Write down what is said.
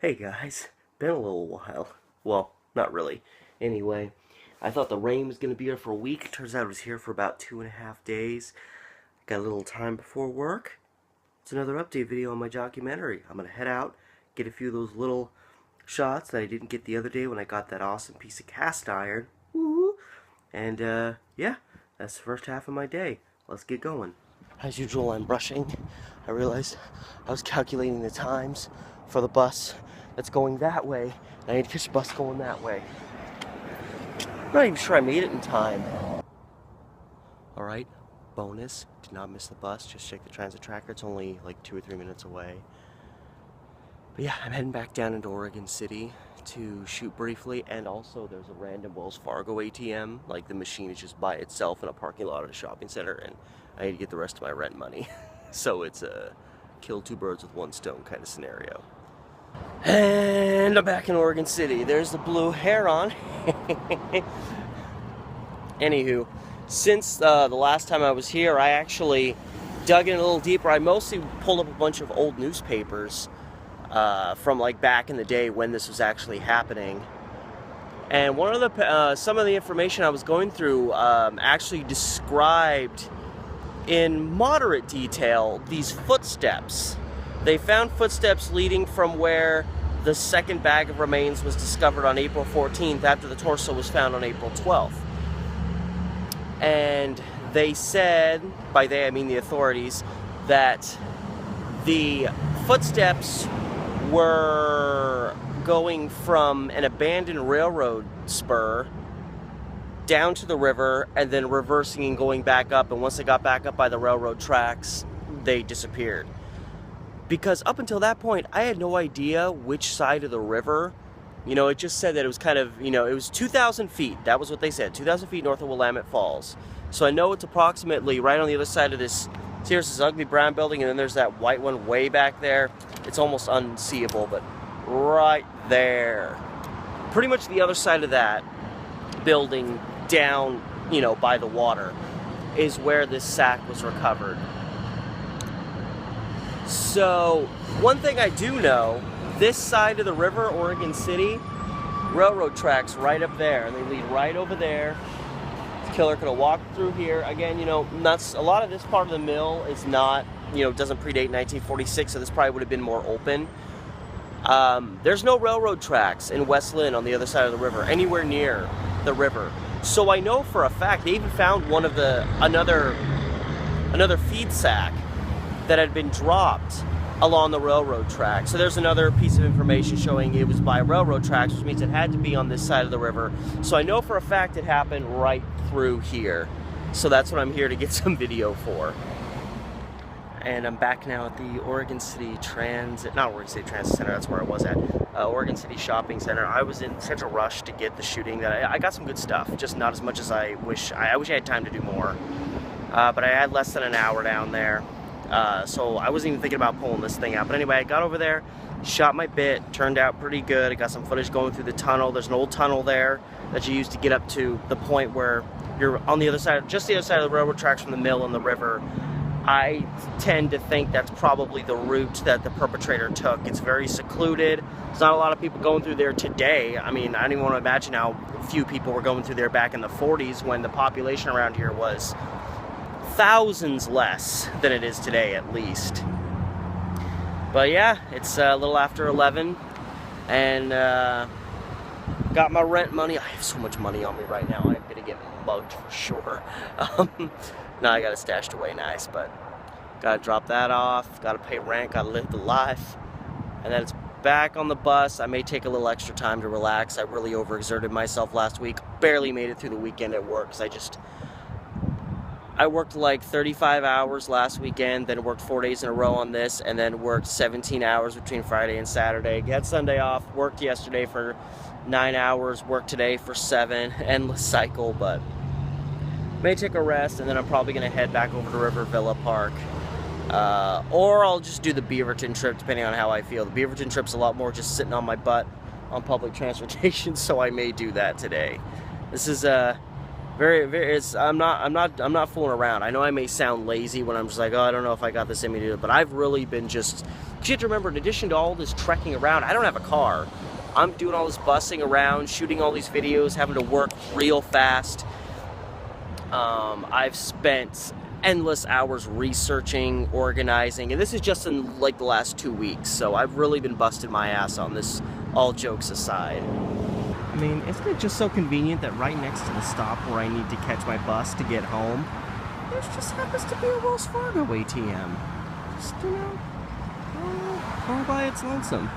Hey guys, been a little while. Well, not really. Anyway, I thought the rain was going to be here for a week. Turns out it was here for about 2.5 days. Got a little time before work. It's another update video on my documentary. I'm going to head out, get a few of those little shots that I didn't get the other day when I got that awesome piece of cast iron. Woo! And, yeah, that's the first half of my day. Let's get going. As usual, I'm brushing. I realized I was calculating the times for the bus that's going that way. I need to catch a bus going that way. I'm not even sure I made it in time. Alright, bonus. Did not miss the bus. Just check the transit tracker. It's only like 2 or 3 minutes away. But yeah, I'm heading back down into Oregon City to shoot briefly, and also there's a random Wells Fargo ATM. Like, the machine is just by itself in a parking lot at a shopping center, and I need to get the rest of my rent money. So it's a kill two birds with one stone kind of scenario. And I'm back in Oregon City. There's the blue heron. Anywho, since the last time I was here, I actually dug in a little deeper. I mostly pulled up a bunch of old newspapers from like back in the day when this was actually happening. And one of the some of the information I was going through actually described in moderate detail these footsteps. They found footsteps leading from where the second bag of remains was discovered on April 14th after the torso was found on April 12th. And they said, by they I mean the authorities, that the footsteps were going from an abandoned railroad spur down to the river and then reversing and going back up, and once they got back up by the railroad tracks, they disappeared. Because up until that point, I had no idea which side of the river. You know, it just said that it was kind of, you know, it was 2,000 feet. That was what they said, 2,000 feet north of Willamette Falls. So I know it's approximately right on the other side of this, here's this ugly brown building, and then there's that white one way back there. It's almost unseeable, but right there. Pretty much the other side of that building down, you know, by the water is where this sack was recovered. So one thing I do know, this side of the river, Oregon City, railroad tracks right up there, and they lead right over there. This killer could have walked through here. Again, you know, a lot of this part of the mill is not, you know, doesn't predate 1946, so this probably would have been more open. There's no railroad tracks in West Lynn on the other side of the river, anywhere near the river. So I know for a fact they even found one of another feed sack that had been dropped along the railroad track. So there's another piece of information showing it was by railroad tracks, which means it had to be on this side of the river. So I know for a fact it happened right through here. So that's what I'm here to get some video for. And I'm back now at the Oregon City Transit, not Oregon City Transit Center, that's where I was at, Oregon City Shopping Center. I was in such a rush to get the shooting that I got some good stuff, just not as much as I wish. I wish I had time to do more, but I had less than an hour down there, so I wasn't even thinking about pulling this thing out. But anyway, I got over there, shot my bit, turned out pretty good. I got some footage going through the tunnel. There's an old tunnel there that you use to get up to the point where you're on the other side, just the other side of the railroad tracks from the mill and the river. I tend to think that's probably the route that the perpetrator took. It's very secluded. There's not a lot of people going through there today. I mean, I don't even want to imagine how few people were going through there back in the 40s when the population around here was thousands less than it is today, at least. But yeah, it's a little after 11, and got my rent money. I have so much money on me right now. I'm gonna get mugged for sure. Now I got it stashed away nice, but gotta drop that off, gotta pay rent, gotta live the life, and then it's back on the bus. I may take a little extra time to relax. I really overexerted myself last week, barely made it through the weekend at work, because I worked like 35 hours last weekend, then worked 4 days in a row on this, and then worked 17 hours between Friday and Saturday. Got Sunday off, worked yesterday for 9 hours, worked today for 7, endless cycle, but may take a rest, and then I'm probably going to head back over to River Villa Park. Or I'll just do the Beaverton trip, depending on how I feel. The Beaverton trip's a lot more just sitting on my butt on public transportation, so I may do that today. This is I'm not fooling around. I know I may sound lazy when I'm just like, oh, I don't know if I got this in me to do it, but I've really been just, because you have to remember, in addition to all this trekking around, I don't have a car. I'm doing all this bussing around, shooting all these videos, having to work real fast. I've spent endless hours researching, organizing, and this is just in like the last 2 weeks, so I've really been busting my ass on this, all jokes aside. I mean, isn't it just so convenient that right next to the stop where I need to catch my bus to get home, there just happens to be a Wells Fargo ATM. Just, you know, all by its lonesome.